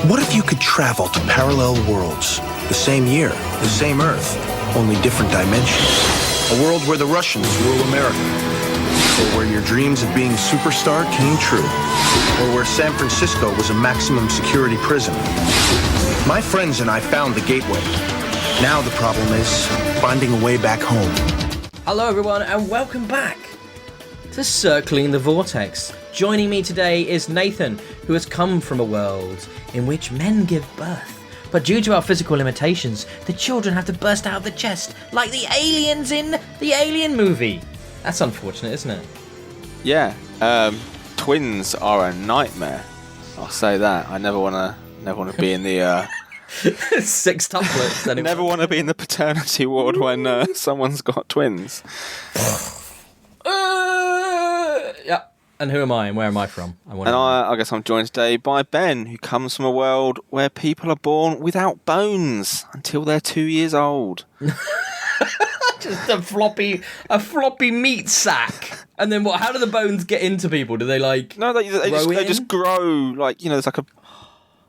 What if you could travel to parallel worlds? The same year, the same Earth, only different dimensions. A world where the Russians rule America. Or where your dreams of being a superstar came true. Or where San Francisco was a maximum security prison. My friends and I found the gateway. Now the problem is finding a way back home. Hello everyone and welcome back to Circling the Vortex. Joining me today is Nathan, who has come from a world in which men give birth. But due to our physical limitations, the children have to burst out of the chest like the aliens in the Alien movie. That's unfortunate, isn't it? Yeah, twins are a nightmare. I'll say that. I never want to be in the Sextuplets. Anyway. never want to be in the paternity ward when someone's got twins. Yeah. And who am I and where am I from? I guess I'm joined today by Ben, who comes from a world where people are born without bones until they're 2 years old. Just a floppy meat sack. And then what? How do the bones get into people? Do they No, they just grow. There's like a.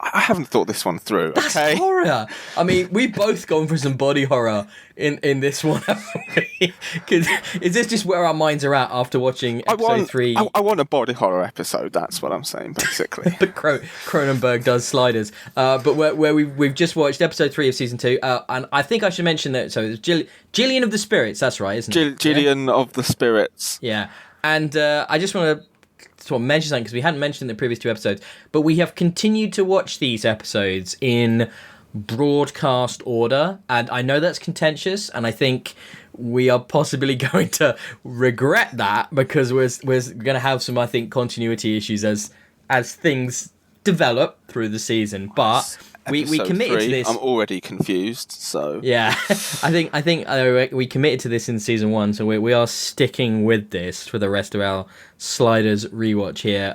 I haven't thought this one through. That's okay? horror. I mean, we've both gone for some body horror in this one, haven't we? Is this just where our minds are at after watching episode 3? I want a body horror episode. That's what I'm saying, basically. But Cronenberg does Sliders. But where we've just watched episode 3 of season 2, and I think I should mention that. So it's Gillian of the Spirits. That's right, isn't it? Gillian of the Spirits. Yeah, and I just want to sort of mention something because we hadn't mentioned in the previous 2 episodes, but we have continued to watch these episodes in broadcast order, and I know that's contentious, and I think we are possibly going to regret that because we're going to have some, I think, continuity issues as things develop through the season. But we committed 3, to this. I'm already confused. So yeah, I think we committed to this in season 1, so we are sticking with this for the rest of our Sliders rewatch here.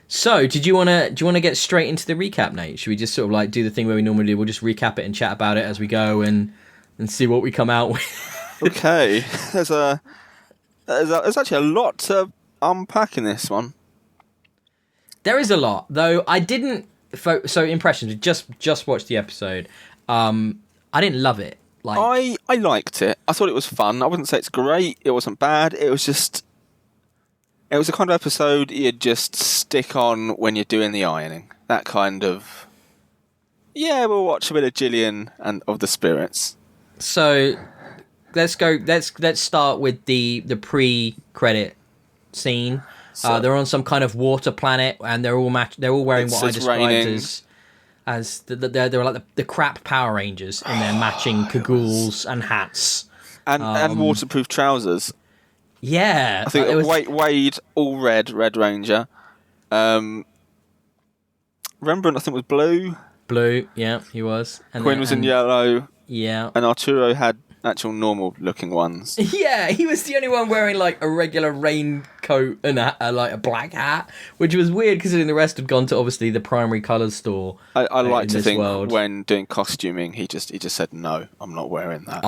So do you want to get straight into the recap, Nate? Should we just sort of do the thing where we normally do? We'll just recap it and chat about it as we go and see what we come out with. Okay, there's actually a lot to unpack in this one. There is a lot, though. I didn't. So impressions. We just watched the episode. I didn't love it. I liked it. I thought it was fun. I wouldn't say it's great. It wasn't bad. It was a kind of episode you'd just stick on when you're doing the ironing. That kind of. Yeah, we'll watch a bit of Gillian and of the Spirits. So let's go. Let's start with the pre-credit scene. So, they're on some kind of water planet, and they're all wearing what I described as they're like the crap Power Rangers in their matching cagoules and hats and waterproof trousers. Yeah, I think Wade all Red Ranger. Rembrandt I think was blue. Blue, yeah, he was. And Quinn was in yellow. Yeah, and Arturo had actual normal looking ones. Yeah, he was the only one wearing a regular raincoat and a black hat, which was weird considering the rest had gone to obviously the primary colours store. I like to think when doing costuming, he just said no, I'm not wearing that.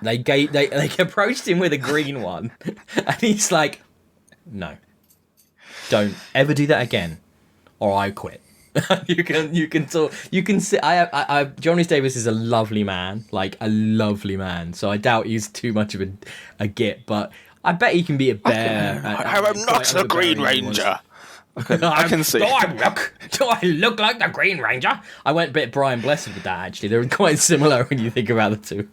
They approached him with a green one, and he's like, no, don't ever do that again, or I quit. you can see. John Rhys Davies is a lovely man, so I doubt he's too much of a git, but I bet he can be a bear. I am not the Green Ranger. I can see. Do I look like the Green Ranger? I went a bit Brian Blessed with that, actually. They're quite similar when you think about the two.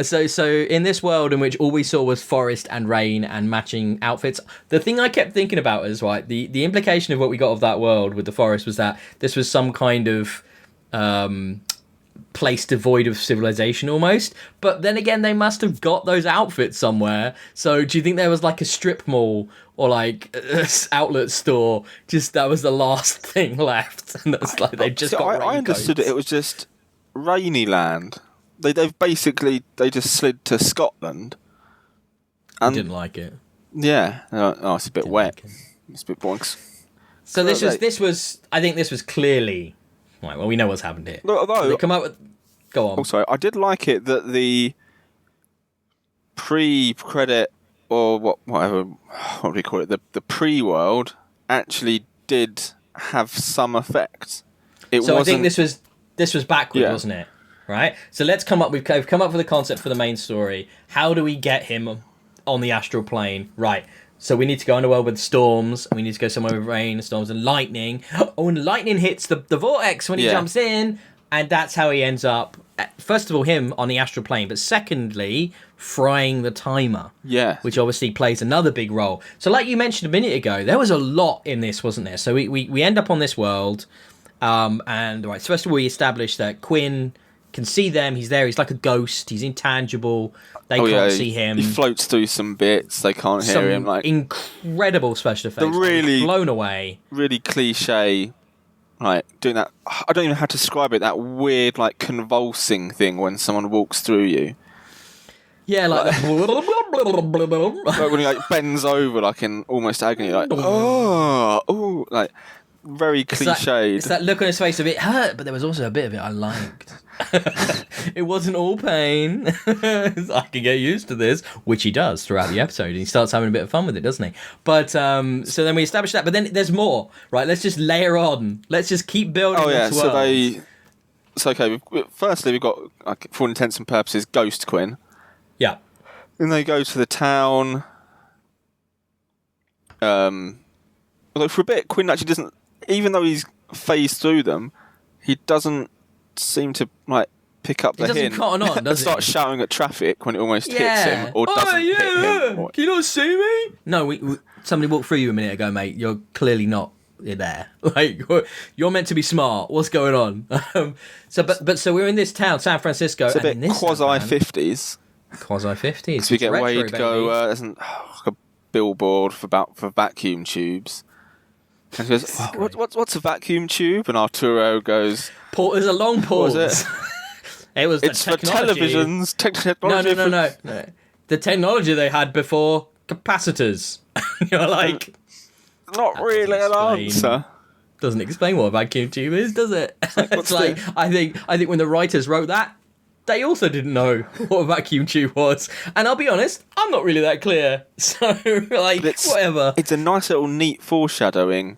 So in this world in which all we saw was forest and rain and matching outfits, the thing I kept thinking about is the implication of what we got of that world with the forest was that this was some kind of place devoid of civilization almost. But then again, they must have got those outfits somewhere. So do you think there was a strip mall or an outlet store? Just that was the last thing left, and that's they just got raincoats. I understood it was just rainy land. They just slid to Scotland. And didn't like it. Yeah. Oh, it's a bit wet. It's a bit boring. So this was. I think this was clearly. Right. Well, we know what's happened here. Although they come up with. Go on. Also, I did like it that the pre-credit or what do we call it? The pre-world actually did have some effect. So I think this was backward, Yeah. wasn't it? Right. So let's come up. We've come up with a concept for the main story. How do we get him on the astral plane? Right. So we need to go underworld with storms. And we need to go somewhere with rain, storms, and lightning. Oh, and lightning hits the vortex when he jumps in, and that's how he ends up. First of all, him on the astral plane, but secondly, frying the timer. Yeah. Which obviously plays another big role. So, like you mentioned a minute ago, there was a lot in this, wasn't there? So we end up on this world, and right. So first of all, we establish that Quinn can see them. He's there. He's like a ghost. He's intangible. They can't see him. He floats through some bits. They can't hear him. Like incredible special effects. really blown away. Really cliche. Like doing that. I don't even know how to describe it. That weird, like convulsing thing when someone walks through you. Yeah, like Like when he like bends over, like in almost agony. Like oh, like very cliched. It's that look on his face of it hurt, but there was also a bit of it I liked. It wasn't all pain. I can get used to this, which he does throughout the episode. And he starts having a bit of fun with it, doesn't he? But so then we establish that. But then there's more, right? Let's just layer on. Let's just keep building. Oh yeah, this so world. So okay. Firstly, we've got, like, for all intents and purposes, Ghost Quinn. Yeah. Then they go to the town. Although for a bit, Quinn actually doesn't. Even though he's phased through them, he doesn't seem to like pick up the hint. He doesn't cotton on, does he? Start shouting at traffic when it almost hits him, or doesn't hit him. Or... Can you not see me? No, somebody walked through you a minute ago, mate. You're clearly not there. Like, you're meant to be smart. What's going on? So we're in this town, San Francisco. It's a bit quasi 50s. Quasi 50s. So we get retro, Wade to go. There's like a billboard for vacuum tubes. And he goes, what's a vacuum tube? And Arturo goes, there's a long pause. What was it? It's for televisions. Technology. No. The technology they had before capacitors. You're like, not really an answer. Doesn't explain what a vacuum tube is, does it? It's like I think when the writers wrote that, they also didn't know what a vacuum tube was. And I'll be honest, I'm not really that clear. So, like, whatever. It's a nice little neat foreshadowing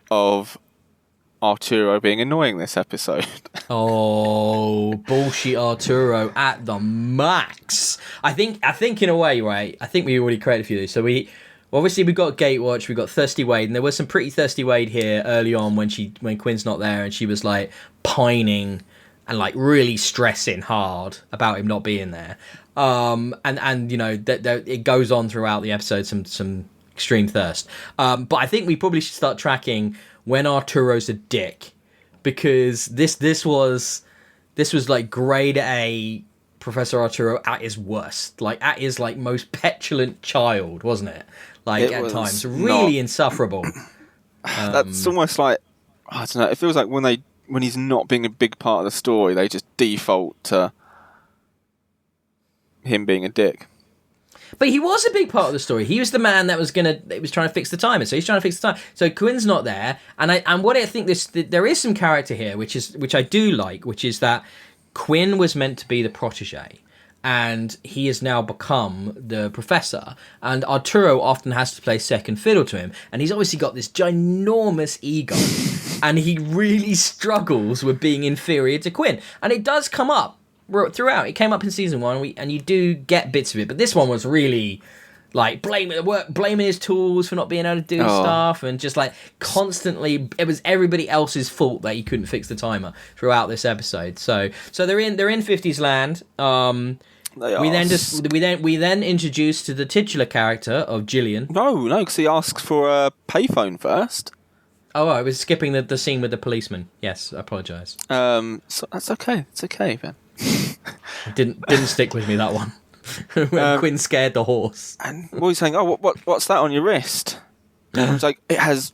of Arturo being annoying this episode. Oh, bullshit Arturo at the max. I think in a way, right, I think we already created a few of these. So obviously we've got Gatewatch, we've got Thirsty Wade, and there was some pretty Thirsty Wade here early on when Quinn's not there and she was like pining and like really stressing hard about him not being there. And you know, it goes on throughout the episode, some extreme thirst. But I think we probably should start tracking when Arturo's a dick, because this was like grade A Professor Arturo at his worst, like at his like most petulant child, wasn't it? Like at times really insufferable. That's almost like, I don't know, it feels like when he's not being a big part of the story, they just default to him being a dick. But he was a big part of the story. He was the man that was trying to fix the timer. So he's trying to fix the time. So Quinn's not there, and what I think there is some character here, which I do like, which is that Quinn was meant to be the protege, and he has now become the professor. And Arturo often has to play second fiddle to him, and he's obviously got this ginormous ego, and he really struggles with being inferior to Quinn. And it does come up throughout. It came up in season 1, and you do get bits of it, but this one was really like blaming his tools for not being able to do stuff, and just like constantly it was everybody else's fault that he couldn't fix the timer throughout this episode. So they're in 50s land. We then introduced to the titular character of Gillian. No, because he asks for a payphone first. Oh, I was skipping the scene with the policeman. Yes, I apologise. So that's okay. It's okay, Ben. Didn't stick with me, that one. When Quinn scared the horse. And what he's saying, what's that on your wrist? And I was like, it has...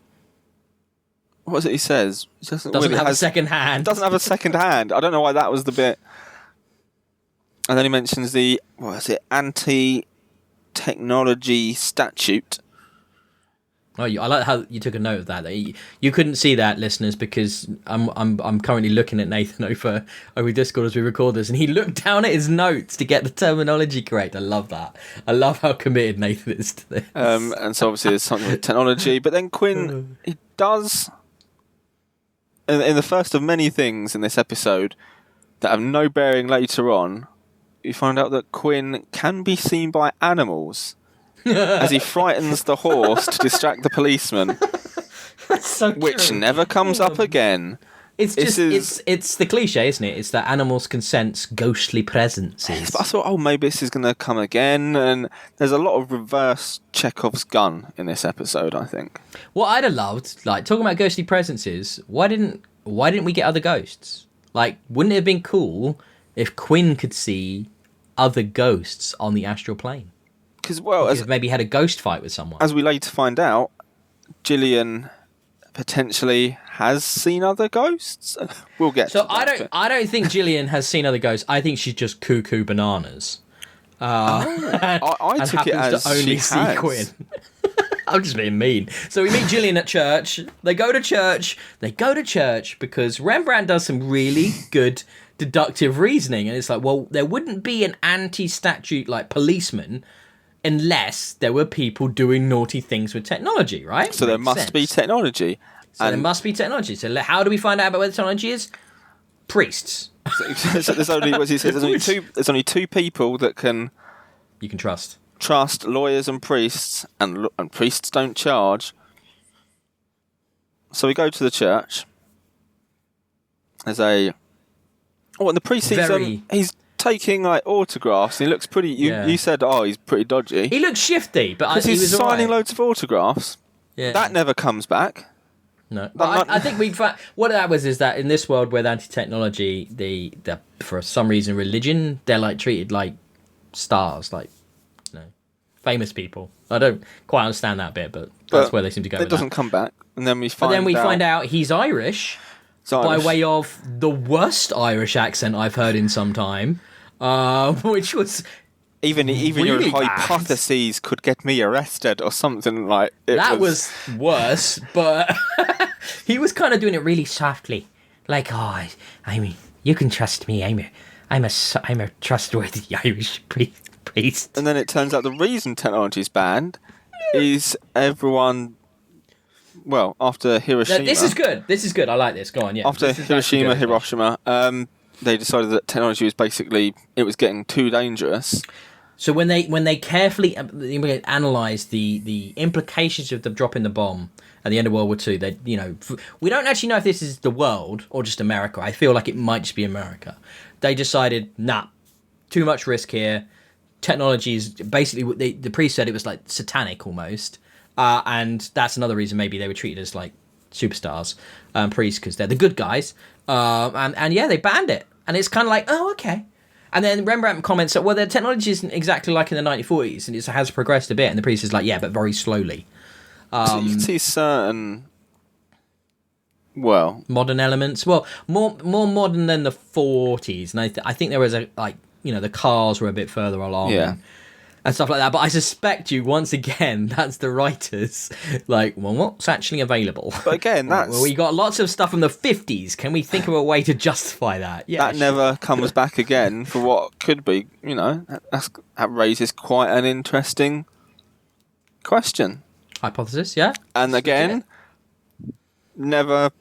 What is it he says? It doesn't have a second hand. Doesn't have a second hand. I don't know why that was the bit. And then he mentions the, anti-technology statute. Oh, I like how you took a note of that. You couldn't see that, listeners, because I'm currently looking at Nathan over Discord as we record this, and he looked down at his notes to get the terminology correct. I love that. I love how committed Nathan is to this. And so obviously there's something with technology, but then Quinn, he does in the first of many things in this episode that have no bearing later on, you find out that Quinn can be seen by animals as he frightens the horse to distract the policeman, That's so which true. never comes up again. It's This just it's the cliche, isn't it? It's that animals can sense ghostly presences. But I thought, maybe this is going to come again, and there's a lot of reverse Chekhov's gun in this episode, I think. What I'd have loved, like talking about ghostly presences, why didn't we get other ghosts? Like, wouldn't it have been cool if Quinn could see other ghosts on the astral plane? Because, well, If maybe had a ghost fight with someone. as we later find out, Gillian potentially has seen other ghosts. We'll get So to that. I don't think Gillian has seen other ghosts. I think she's just cuckoo bananas. I took it as she has. Quinn. I'm just being mean. So we meet Gillian at church. They go to church because Rembrandt does some really good deductive reasoning, and it's like, well, there wouldn't be an anti-statute like policeman unless there were people doing naughty things with technology, right? So there Makes must sense. be technology. So there must be technology. So how do we find out about where the technology is? Priests. So there's only, what he says, there's only two people that can You can trust. trust, lawyers and priests, and priests don't charge. So we go to the church. There's and the priest he's taking like autographs, and he looks pretty. You said, he's pretty dodgy. He looks shifty, but Because he he's was signing alright. loads of autographs. Yeah. That never comes back. No, but I think we found what that was is that in this world with anti-technology, the for some reason religion, they're like treated like stars, like famous people. I don't quite understand that bit, but that's where they seem to go. It doesn't come back, and then we find out he's Irish, by way of the worst Irish accent I've heard in some time, which was. Even really your bad. hypotheses could get me arrested or something like it. That was worse, but he was kind of doing it really softly, like, I mean, you can trust me. I'm a trustworthy Irish priest. And then it turns out the reason technology is banned is everyone. Well, after Hiroshima. This is good. This is good. I like this. Go on. Yeah. After This is Hiroshima, actually good. Hiroshima, they decided that technology was it was getting too dangerous. So when they carefully analysed the implications of them dropping the bomb at the end of World War II, we don't actually know if this is the world or just America. I feel like it might just be America. They decided, too much risk here. Technology is basically, the priest said it was like satanic almost. And that's another reason maybe they were treated as like superstars, priests, because they're the good guys. And they banned it. And it's kind of like, oh, okay. And then Rembrandt comments that, well, the technology isn't exactly like in the 1940s, and it has progressed a bit. And the priest is like, yeah, but very slowly. So you can see certain, modern elements. Well, more modern than the 40s. And I think there was the cars were a bit further along. Yeah. And stuff like that. But I suspect once again, that's the writers like, well, what's actually available? But again, well, we got lots of stuff from the 50s. Can we think of a way to justify that? Yeah, that never comes back again for what could be. That raises quite an interesting question. Hypothesis, yeah. And again, never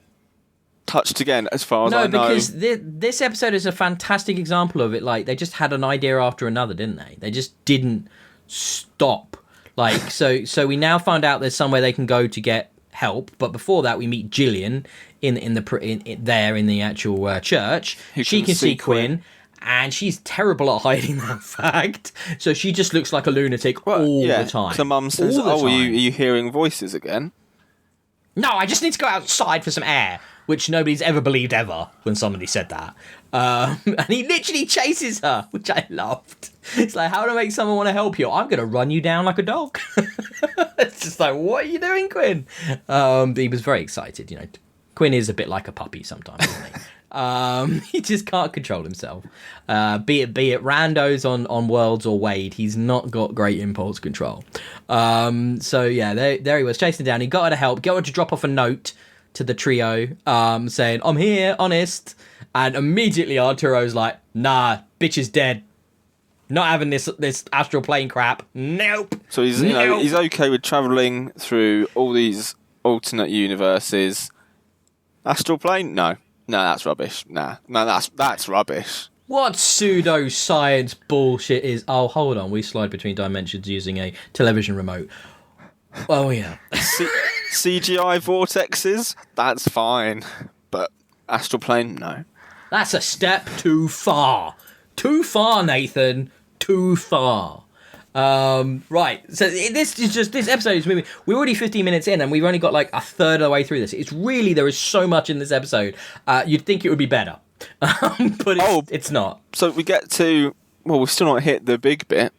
touched again, as far as I know. No, because this episode is a fantastic example of it. Like, they just had an idea after another, didn't they? They just didn't stop. Like, so we now find out there's somewhere they can go to get help. But before that, we meet Gillian in the actual church. She can see Quinn. And she's terrible at hiding that fact. So she just looks like a lunatic all the time. So Mum says, are you hearing voices again? No, I just need to go outside for some air. Which nobody's ever believed ever when somebody said that. And he literally chases her, which I loved. It's like, how to make someone want to help you? I'm going to run you down like a dog. It's just like, what are you doing, Quinn? But he was very excited. Quinn is a bit like a puppy sometimes, isn't he? He just can't control himself. Be it randos on Worlds or Wade, he's not got great impulse control. So yeah, there he was chasing down. He got her to help, got her to drop off a note to the trio, saying, I'm here, honest. And immediately Arturo's like, nah, bitch is dead. Not having this astral plane crap. Nope. So he's he's okay with travelling through all these alternate universes, Astral plane? No, that's rubbish. No, that's rubbish. What pseudoscience bullshit is... Oh, hold on. We slide between dimensions using a television remote. Oh, yeah. CGI vortexes? That's fine. But astral plane? No. That's a step too far. Too far, Nathan. Too far. Right. So this episode is moving. We're already 15 minutes in and we've only got like a third of the way through this. It's really, there is so much in this episode. You'd think it would be better. But it's not. So we get to... Well, we've still not hit the big bit.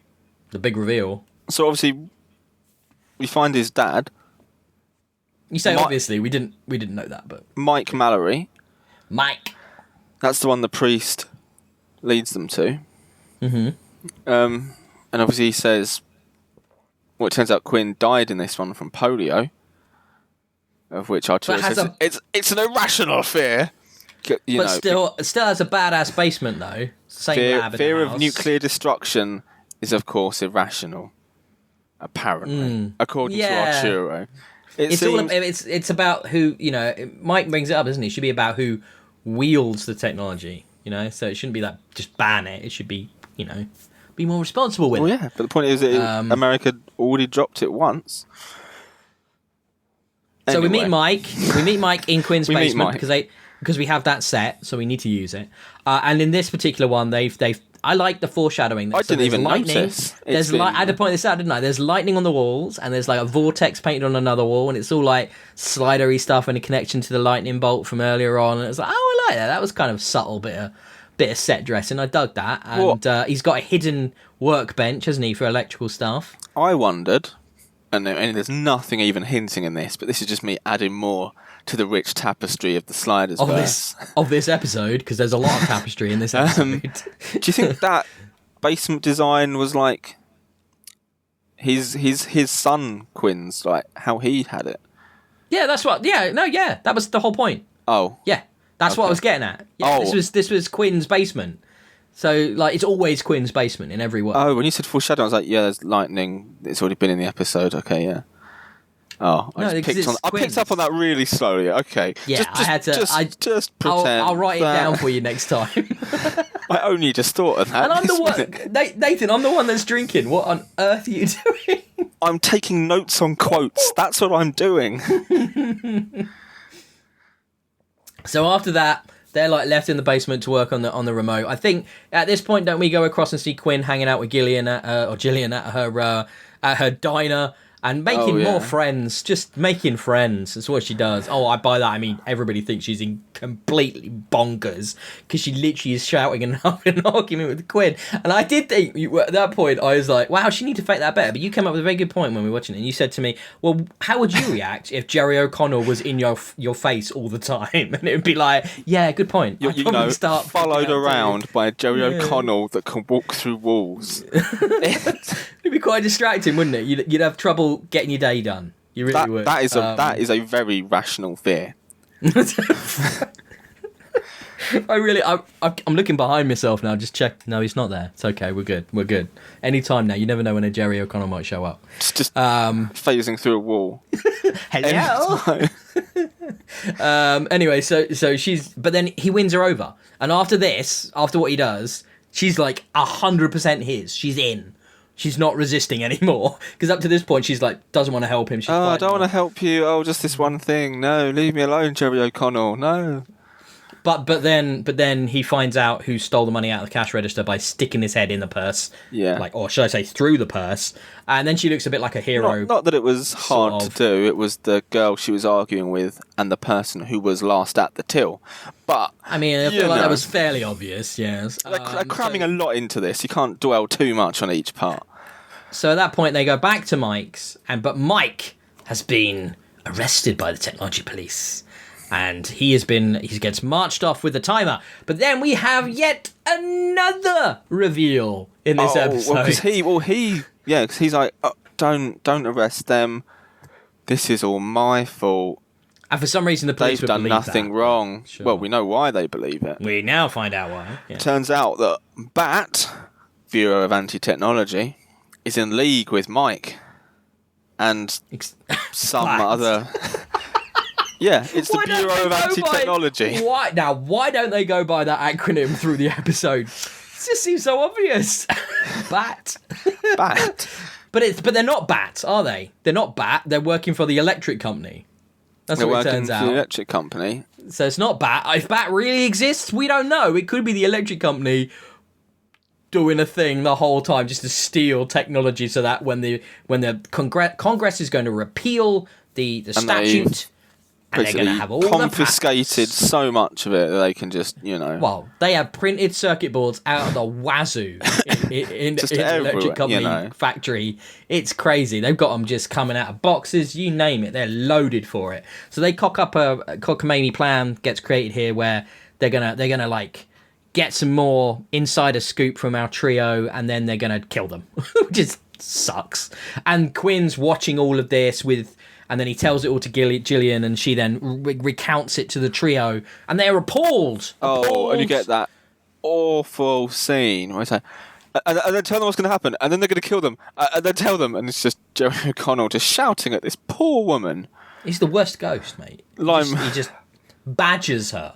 The big reveal. So obviously, we find his dad. You say obviously, we didn't know that, but... Mike Mallory. Mike. That's the one the priest leads them to. Mm-hmm. And obviously he says... Well, it turns out Quinn died in this one from polio. Of which Arturo says, it's an irrational fear. Still has a badass basement though. Same lab in fear the of house. nuclear destruction is of course irrational. Apparently, according to Arturo, it's about who Mike brings it up, isn't it? It should be about who wields the technology. So it shouldn't be that just ban it. It should be be more responsible with it. Yeah, but the point is that America already dropped it once. So anyway. we meet Mike in Quinn's basement because we have that set, so we need to use it. And in this particular one, I like the foreshadowing. I didn't even notice. I had to point this out, didn't I? There's lightning on the walls, and there's like a vortex painted on another wall, and it's all like slidery stuff and a connection to the lightning bolt from earlier on. And it's like, oh, I like that. That was kind of subtle bit of set dressing. I dug that. And he's got a hidden workbench, hasn't he, for electrical stuff? I wondered, and there's nothing even hinting in this, but this is just me adding more to the rich tapestry of the Sliders verse. Of this episode, because there's a lot of tapestry in this episode. Do you think that basement design was like his son Quinn's, like how he had it? Yeah, that's what. Yeah, no, yeah, that was the whole point. Oh, yeah, that's what I was getting at. Yeah, this was Quinn's basement. So like it's always Quinn's basement in every way. Oh, when you said foreshadowing, I was like, yeah, there's lightning. It's already been in the episode. Okay, yeah. Oh, I picked up on that really slowly. Okay. Yeah, I had to. Just pretend. I'll write it down for you next time. I only just thought of that. And I'm the one, Nathan. I'm the one that's drinking. What on earth are you doing? I'm taking notes on quotes. That's what I'm doing. So after that, they're like left in the basement to work on the remote. I think at this point, don't we go across and see Quinn hanging out with Gillian Gillian at her diner. And making more friends, just making friends. That's what she does. Oh, by that I mean everybody thinks she's completely bonkers because she literally is shouting and having an argument with Quinn. And I did think at that point I was like, wow, she need to fake that better. But you came up with a very good point when we were watching it. And you said to me, well, how would you react if Jerry O'Connell was in your face all the time? And it would be like, yeah, good point. Start followed around by Jerry O'Connell that can walk through walls. It'd be quite distracting, wouldn't it? You'd have trouble getting your day done. You really would. That is a very rational fear. I'm looking behind myself now. Just check. No, he's not there. It's okay. We're good. Anytime now. You never know when a Jerry O'Connell might show up. Just phasing through a wall. Hello. Anyway, so she's. But then he wins her over, and after what he does, she's like 100% his. She's in. She's not resisting anymore because up to this point she's like doesn't want to help him. I don't want to help you. Oh, just this one thing. No, leave me alone, Jerry O'Connell. No. But then he finds out who stole the money out of the cash register by sticking his head in the purse. Yeah. Or should I say through the purse? And then she looks a bit like a hero. Not that it was hard to do. It was the girl she was arguing with and the person who was last at the till. But I mean, I feel like that was fairly obvious. Yes. They're cramming a lot into this. You can't dwell too much on each part. So at that point they go back to Mike's, but Mike has been arrested by the technology police. And he gets marched off with the timer. But then we have yet another reveal in this episode. Because he's like, oh, don't arrest them. This is all my fault. And for some reason the police They've done nothing wrong. Sure. Well, we know why they believe it. We now find out why. Yeah. Turns out that Bat, Bureau of Anti-Technology, is in league with Mike and some other Yeah, it's the Why don't Bureau they of go by- Anti-Technology. Why don't they go by that acronym through the episode? It just seems so obvious. BAT. Bat. But they're not BAT, are they? They're not BAT. They're working for the electric company. That's They're what it working turns for out. the electric company. So it's not BAT. If BAT really exists, we don't know. It could be the electric company doing a thing the whole time just to steal technology so that when the Congress is going to repeal the statute and they're going to have all confiscated the so much of it that they can just, Well, they have printed circuit boards out of the wazoo in the electric company factory. It's crazy. They've got them just coming out of boxes, you name it. They're loaded for it. So they cock up a cockamamie plan gets created here where they're gonna like get some more insider scoop from our trio, and then they're gonna kill them, which just sucks. And Quinn's watching all of this and then he tells it all to Gillian, and she then recounts it to the trio, and they're appalled. Oh, and you get that awful scene where it's like, and then tell them what's going to happen, and then they're going to kill them, and then tell them, and it's just Jerry O'Connell just shouting at this poor woman. He's the worst ghost, mate. He just badgers her.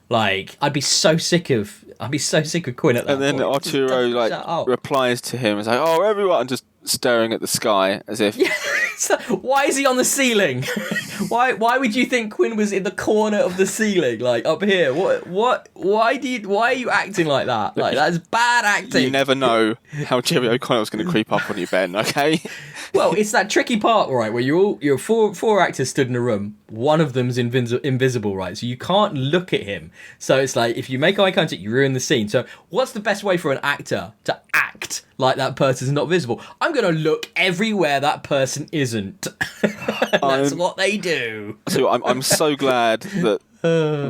Like, I'd be so sick of Quinn at that point. And then Arturo replies to him, it's like, oh, everyone, just staring at the sky as if... Yeah. So, why is he on the ceiling? Why would you think Quinn was in the corner of the ceiling, like up here? Why are you acting like that? Like, that's bad acting. You never know how Jerry O'Connell's going to creep up on you, Ben, okay? Well, it's that tricky part, right, where you're four actors stood in a room. One of them's invisible, right? So you can't look at him. So it's like, if you make eye contact, you ruin the scene. So what's the best way for an actor to act like that person's not visible? I'm going to look everywhere that person isn't. That's what they do. So I'm so glad that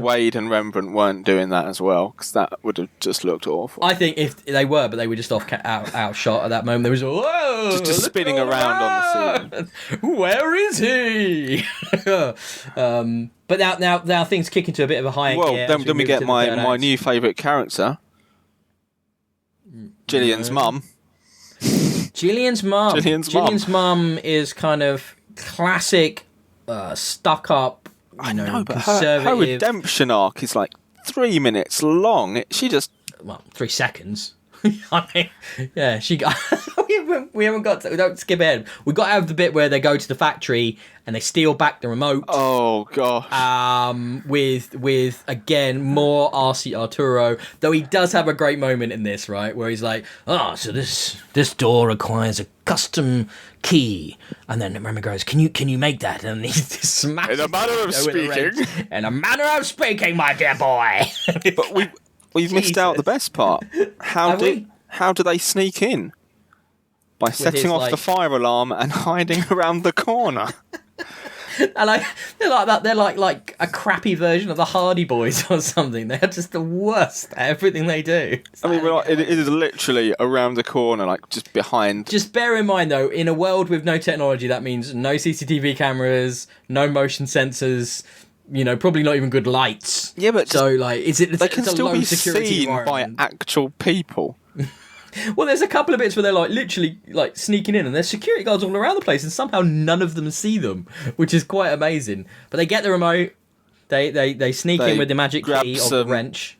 Wade and Rembrandt weren't doing that as well, because that would have just looked awful. I think if they were, but they were just out shot at that moment. They was whoa, just spinning around on the ceiling. Where is he? But now things kick into a bit of a higher gear. Well, then we get my new favourite character, Gillian's mum. Gillian's mum is kind of classic, stuck up. I know, but conservative. Her redemption arc is like 3 minutes long. She just 3 seconds. I mean, yeah, she got. we haven't got. We don't skip ahead. We got out of the bit where they go to the factory and they steal back the remote. Oh gosh. With again more RC Arturo, though he does have a great moment in this, right, where he's like, so this door requires a custom key, and then Remy goes, can you make that? And he just smashes. In a manner of speaking. In a manner of speaking, my dear boy. But we've missed out the best part. How do they sneak in? By setting off the fire alarm and hiding around the corner. And they're like that. They're like a crappy version of the Hardy Boys or something. They're just the worst at everything they do. I mean, it is literally around the corner, like just behind. Just bear in mind, though, in a world with no technology, that means no CCTV cameras, no motion sensors. Probably not even good lights. Yeah, but so they can still be seen by actual people. Well, there's a couple of bits where they're literally sneaking in, and there's security guards all around the place, and somehow none of them see them, which is quite amazing. But they get the remote, they sneak in with the magic key or the wrench,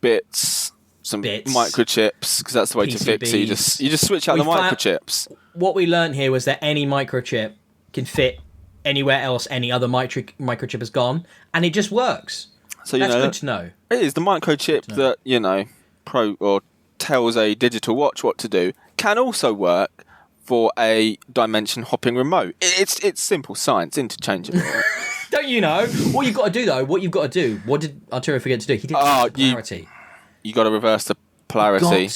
bits, microchips, because that's the way to fix it. You just switch out the microchips. What we learned here was that any microchip can fit anywhere else any other microchip has gone, and it just works. So that's good to know. It is the microchip that tells a digital watch what to do, can also work for a dimension hopping remote. It's simple science, interchangeable. Don't you know? What you've got to do, though, what did Arturo forget to do? He did polarity. You got to reverse the polarity.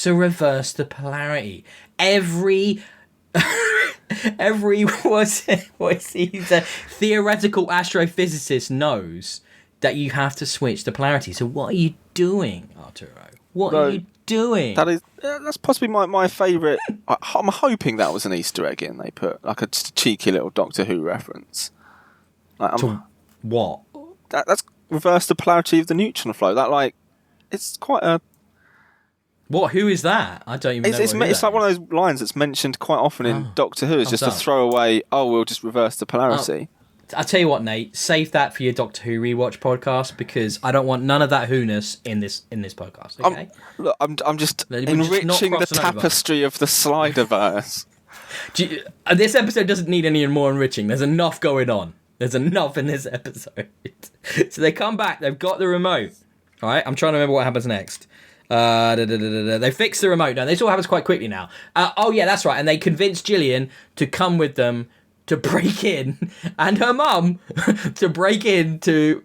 Every what's he's a theoretical astrophysicist knows that you have to switch the polarity. So what are you doing, Arturo? What are you doing? That's possibly my favourite. I'm hoping that was an Easter egg in. They put like a cheeky little Doctor Who reference. To what? That's reverse the polarity of the neutron flow. It's quite a. What? Who is that? I don't even know. It's like one of those lines that's mentioned quite often in Doctor Who. It's just a throwaway. Oh, we'll just reverse the polarity. I'll tell you what, Nate. Save that for your Doctor Who rewatch podcast because I don't want none of that Who-ness in this podcast. Okay. I'm just We're just not enriching the crossing over. tapestry of the Sliderverse. This episode doesn't need any more enriching. There's enough going on. There's enough in this episode. So they come back. They've got the remote. All right. I'm trying to remember what happens next. They fix the remote. No, this all happens quite quickly now. Oh yeah, that's right. And they convince Gillian to come with them to break in, and her mum to break in to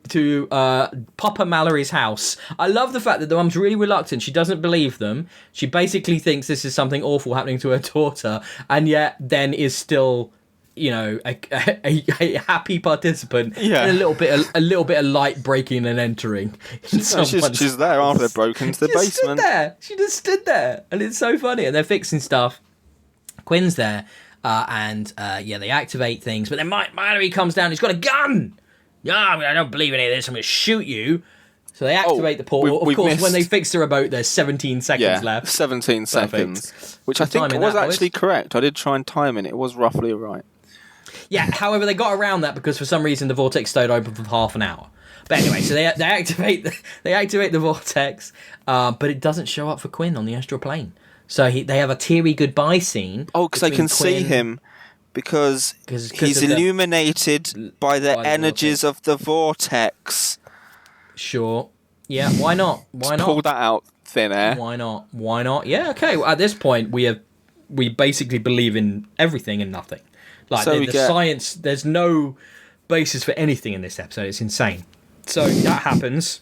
Papa Mallory's house. I love the fact that the mum's really reluctant. She doesn't believe them. She basically thinks this is something awful happening to her daughter, and yet then is still, you know, a happy participant in a little bit of light breaking and entering. She's there after they've broken into the basement. She just stood there, and it's so funny. And they're fixing stuff. Quinn's there. They activate things, but then Mallory comes down. He's got a gun. Yeah, I don't believe any of this. I'm going to shoot you. So they activate the portal. Of course, when they fix the remote, there's 17 seconds left. 17 seconds, which I think was actually correct. I did try and time it. It was roughly right. Yeah. However, they got around that because for some reason the vortex stayed open for half an hour. But anyway, so they activate the vortex, but it doesn't show up for Quinn on the astral plane. So they have a teary goodbye scene. Oh, because they can see him because he's illuminated by the energies of the vortex. Sure. Yeah, why not? Why not? Pull that out thin air. Why not? Yeah, okay. Well, at this point, we basically believe in everything and nothing. Like, the science, there's no basis for anything in this episode. It's insane. So that happens,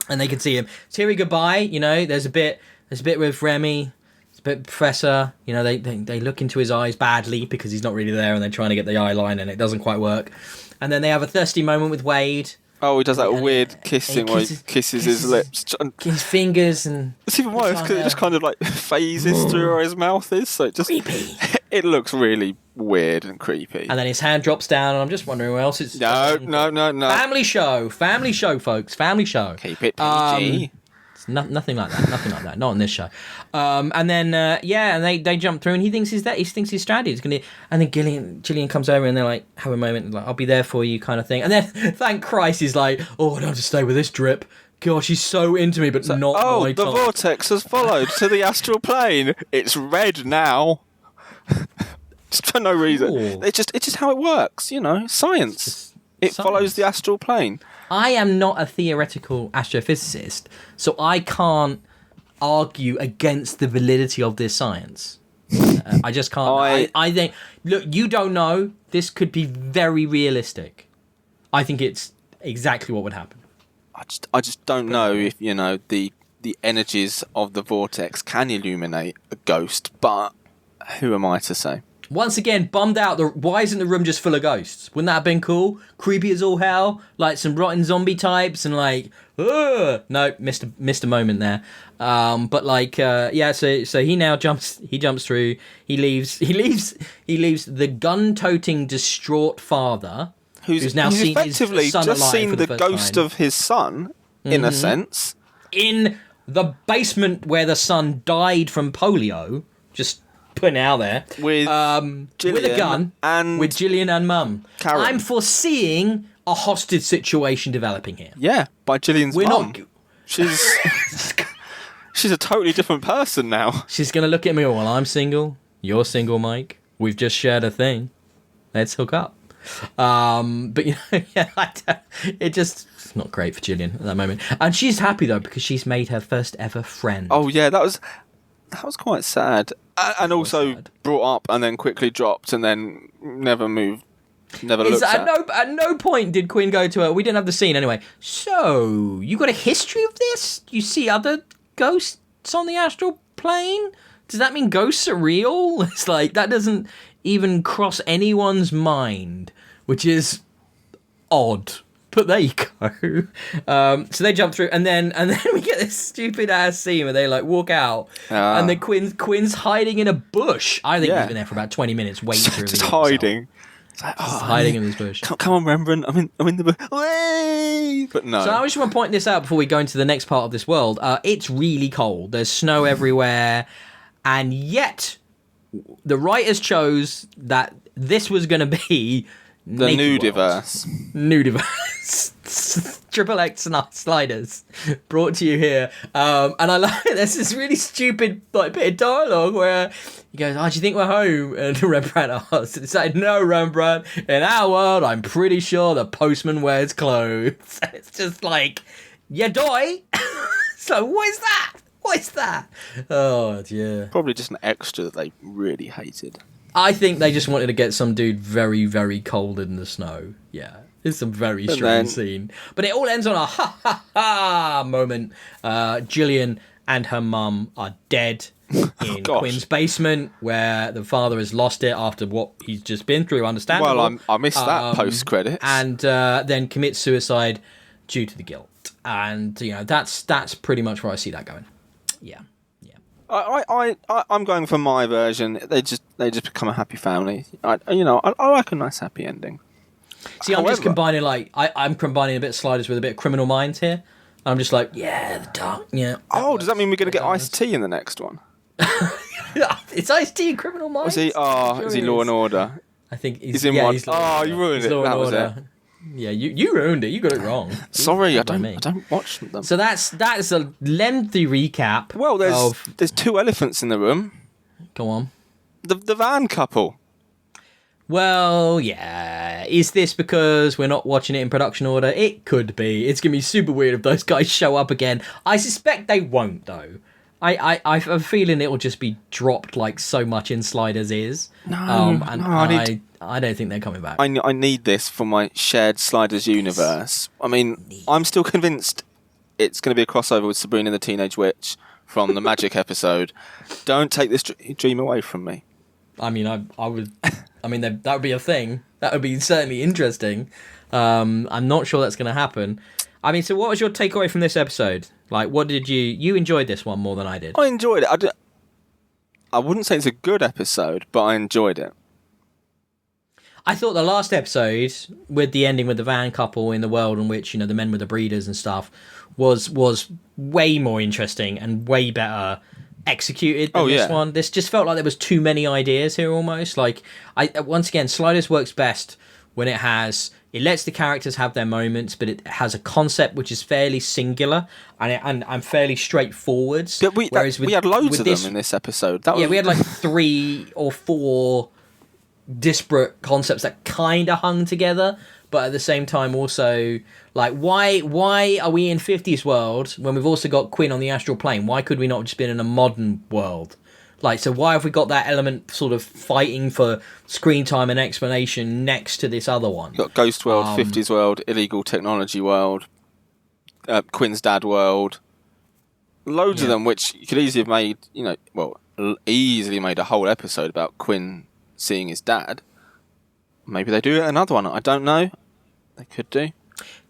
and they can see him. Teary goodbye, you know, there's a bit with Remy, it's a bit Professor, you know, they look into his eyes badly because he's not really there and they're trying to get the eye line and it doesn't quite work. And then they have a thirsty moment with Wade. Oh, he does that weird kissing where he kisses his lips. His fingers and... It's even worse because it just kind of like phases through where his mouth is, so it just... Creepy. It looks really weird and creepy. And then his hand drops down and I'm just wondering where else it's... No. Family show, folks, family show. Keep it PG. Nothing like that. Not on this show. And then and they jump through, and he thinks he's stranded. And then Gillian comes over, and they're like, have a moment, like, I'll be there for you, kind of thing. And then thank Christ, he's like, oh, I don't have to stay with this drip. Gosh, she's so into me, but not my the type. vortex has followed to the astral plane. It's red now. Just for no reason. Ooh. It's just how it works, you know. Science. It follows the astral plane. I am not a theoretical astrophysicist, so I can't argue against the validity of this science. I just can't. I think, look, you don't know. This could be very realistic. I think it's exactly what would happen. I just don't know if, you know, the energies of the vortex can illuminate a ghost, but who am I to say? Once again, bummed out. Why isn't the room just full of ghosts? Wouldn't that have been cool? Creepy as all hell, like some rotten zombie types, and like, ugh. No, missed a moment there. But like, So he now jumps. He jumps through. He leaves the gun-toting, distraught father, who's now seen effectively his son just alive seen for the the first ghost time. of his son, in a sense, in the basement where the son died from polio. Just putting it out there with a gun and with Gillian and Mum. Karen. I'm foreseeing a hostage situation developing here. Yeah, by Gillian's mum. She's a totally different person now. She's gonna look at me while I'm single. You're single, Mike. We've just shared a thing. Let's hook up. But you know, it's not great for Gillian at that moment. And she's happy though because she's made her first ever friend. Oh yeah, that was quite sad. And also brought up and then quickly dropped and then never moved, never looked at. At no point did Quinn go to her. We didn't have the scene anyway. So, you got a history of this? You see other ghosts on the astral plane? Does that mean ghosts are real? It's like, that doesn't even cross anyone's mind, which is odd. But there you go. So they jump through, and then we get this stupid ass scene where they like walk out, and then Quinn's hiding in a bush. I think he's been there for about 20 minutes waiting to just hiding. It's like, hiding in this bush. Come on, Rembrandt. I'm in the bush. Way! But no. So I just want to point this out before we go into the next part of this world. It's really cold. There's snow everywhere, and yet the writers chose that this was going to be The nudiverse. Nudiverse. Triple X sliders brought to you here. And I like there's this really stupid bit of dialogue where he goes, "Oh, do you think we're home?" And Rembrandt asks, it's like, "No, Rembrandt, in our world, I'm pretty sure the postman wears clothes." It's just like, yeah, doy. So what is that? What is that? Oh, yeah. Probably just an extra that they really hated. I think they just wanted to get some dude very, very cold in the snow. Yeah. It's a very strange scene. But it all ends on a ha moment. Gillian and her mum are dead in Quinn's basement, where the father has lost it after what he's just been through, understandable. Well, I missed that post-credits. And then commits suicide due to the guilt. And, that's pretty much where I see that going. Yeah. I'm going for my version. They just become a happy family. I like a nice happy ending. See, I'm just combining I'm combining a bit of Sliders with a bit of Criminal Minds here. I'm just like, yeah, the dark, yeah. Oh, does that mean we're going to get Ice-T in the next one? It's Ice-T in Criminal Minds. Is he Law and Order? I think he's in one. Oh, you ruined it. That was it. Yeah, you ruined it. You got it wrong. Sorry, I don't watch them. So that's a lengthy recap. Well, there's two elephants in the room. Go on. The van couple. Well, yeah. Is this because we're not watching it in production order? It could be. It's going to be super weird if those guys show up again. I suspect they won't, though. I have a feeling it will just be dropped like so much in Sliders is. I don't think they're coming back. I need this for my shared Sliders universe. I mean, I'm still convinced it's going to be a crossover with Sabrina the Teenage Witch from the Magic episode. Don't take this dream away from me. I mean, I would. I mean, that would be a thing. That would be certainly interesting. I'm not sure that's going to happen. I mean, so what was your takeaway from this episode? Like, what did you enjoyed this one more than I did? I enjoyed it. I wouldn't say it's a good episode, but I enjoyed it. I thought the last episode, with the ending with the van couple in the world in which, the men were the breeders and stuff, was way more interesting and way better executed than this one. This just felt like there was too many ideas here almost. Like, once again, Sliders works best when it lets the characters have their moments, but it has a concept which is fairly singular and fairly straightforward. But we had loads of them in this episode. We had like 3 or 4 disparate concepts that kind of hung together, but at the same time also, like, why are we in 50s world when we've also got Quinn on the astral plane? Why could we not just been in a modern world? Like, so why have we got that element sort of fighting for screen time and explanation next to this other one? You've got Ghost World, 50s World, Illegal Technology World, Quinn's Dad World. Loads of them, which you could easily have made, easily made a whole episode about Quinn seeing his dad. Maybe they do another one. I don't know. They could do.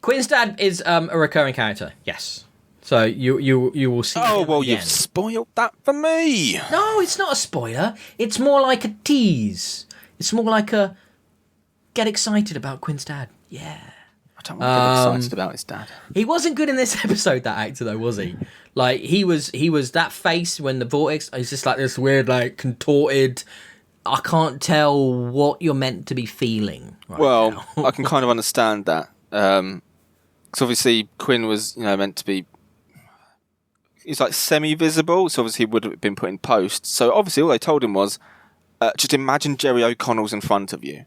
Quinn's dad is a recurring character, yes. So you will see. Oh, well, again. you've spoiled that for me. No, it's not a spoiler. It's more like a tease. It's more like a get excited about Quinn's dad. Yeah. I don't want to get excited about his dad. He wasn't good in this episode, that actor, though, was he? Like, he was that face when the vortex is just like this weird, like, contorted. I can't tell what you're meant to be feeling. Now. I can kind of understand that. Because obviously Quinn was, meant to be. He's like semi-visible, so obviously he would have been put in post. So obviously all they told him was, just imagine Jerry O'Connell's in front of you.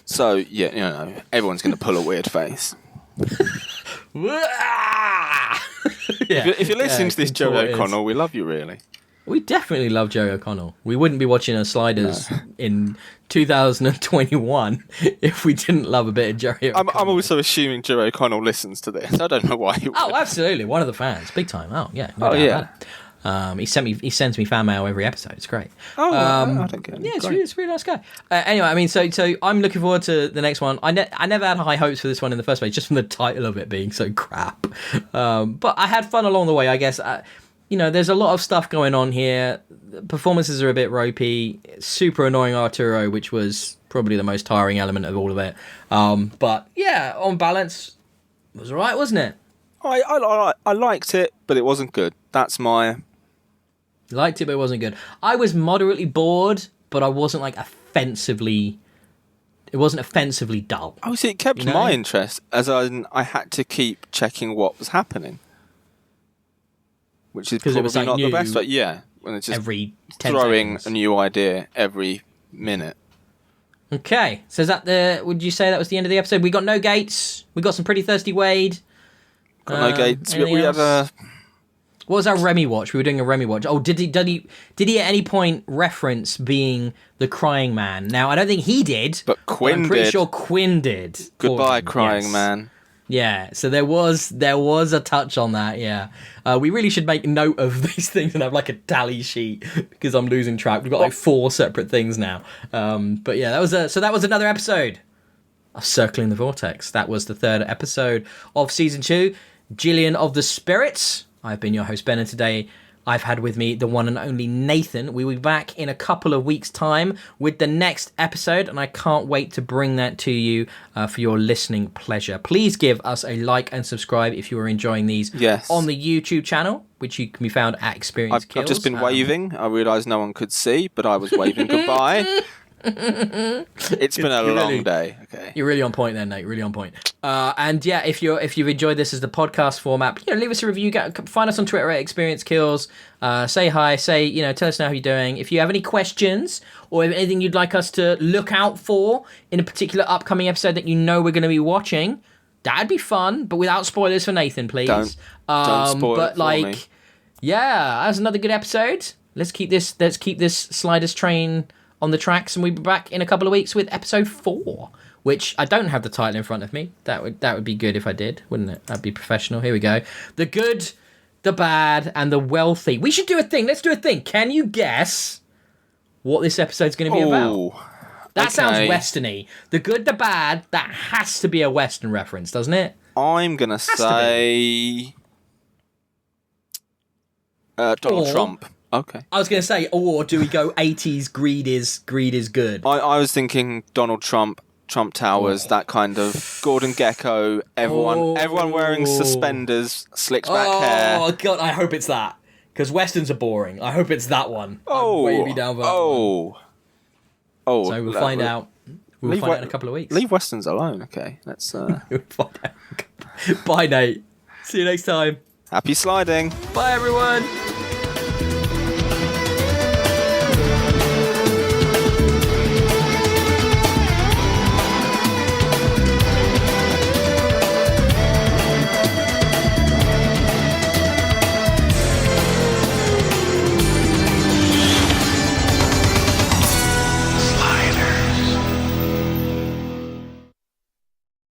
So yeah, everyone's going to pull a weird face. If you're listening to this, Jerry O'Connell, we love you really. We definitely love Jerry O'Connell. We wouldn't be watching our Sliders in 2021 if we didn't love a bit of Jerry O'Connell. I'm also assuming Jerry O'Connell listens to this. I don't know why he would. Oh, absolutely. One of the fans. Big time. Oh, yeah. No doubt about it. He sends me fan mail every episode. It's great. Oh, I don't get it. Yeah, it's a really nice guy. Anyway, I mean, so I'm looking forward to the next one. I never had high hopes for this one in the first place, just from the title of it being so crap. But I had fun along the way, I guess. There's a lot of stuff going on here. The performances are a bit ropey. Super annoying Arturo, which was probably the most tiring element of all of it. But yeah, on balance, it was alright, wasn't it? I liked it, but it wasn't good. That's my... Liked it, but it wasn't good. I was moderately bored, but I wasn't like offensively offensively dull. Oh, see, it kept You know? my interest, as I had to keep checking what was happening. Which is 'Cause it probably was, like, not the new best, but yeah. When it's just every 10 throwing seconds. a new idea every minute. Okay, so is that would you say that was the end of the episode? We got no gates. We got some Pretty Thirsty Wade. Got no gates. Anything We had else? a... What was our Remy watch? We were doing a Remy watch. Oh, did he at any point reference being the crying man? Now, I don't think he did, But Quinn I'm pretty did. sure Quinn did. for Goodbye, him, crying yes. man. Yeah, so there was a touch on that. Yeah, we really should make note of these things and have like a tally sheet because I'm losing track. We've got like 4 separate things now. But yeah, that was another episode of Circling the Vortex. That was the 3rd episode of season 2, Gillian of the Spirits. I've been your host, Ben, and today I've had with me the one and only Nathan. We'll be back in a couple of weeks' time with the next episode, and I can't wait to bring that to you for your listening pleasure. Please give us a like and subscribe if you are enjoying these on the YouTube channel, which you can be found at Experience Kills. I've just been waving. I realised no one could see, but I was waving goodbye. It's been a long day. Okay, you're really on point there, Nate. Really on point. And yeah, if you've enjoyed this as the podcast format, leave us a review. Find us on Twitter at Experience Kills. Say hi. Tell us now how you're doing. If you have any questions or anything you'd like us to look out for in a particular upcoming episode that we're going to be watching, that'd be fun. But without spoilers for Nathan, please. Don't spoil it for me. Yeah, that's another good episode. Let's keep this Sliders train on the tracks, and we'll be back in a couple of weeks with episode 4, which I don't have the title in front of me. That would be good if I did, wouldn't it? That'd be professional. Here we go. The Good, the Bad, and the Wealthy. We should do a thing. Let's do a thing. Can you guess what this episode's going to be about? That sounds westerny. The Good, the Bad, that has to be a Western reference, doesn't it? I'm going to say... Donald Trump. Okay. I was going to say, or do we go 80s greed is good? I was thinking Donald Trump, Trump Towers, that kind of Gordon Gekko, everyone wearing suspenders, slicked back hair. Oh, God, I hope it's that. Because Westerns are boring. I hope it's that one. I'm way down for that one. So we'll find out. We'll find out in a couple of weeks. Leave Westerns alone, okay? Let's... We'll find out. Bye, Nate. See you next time. Happy sliding. Bye, everyone.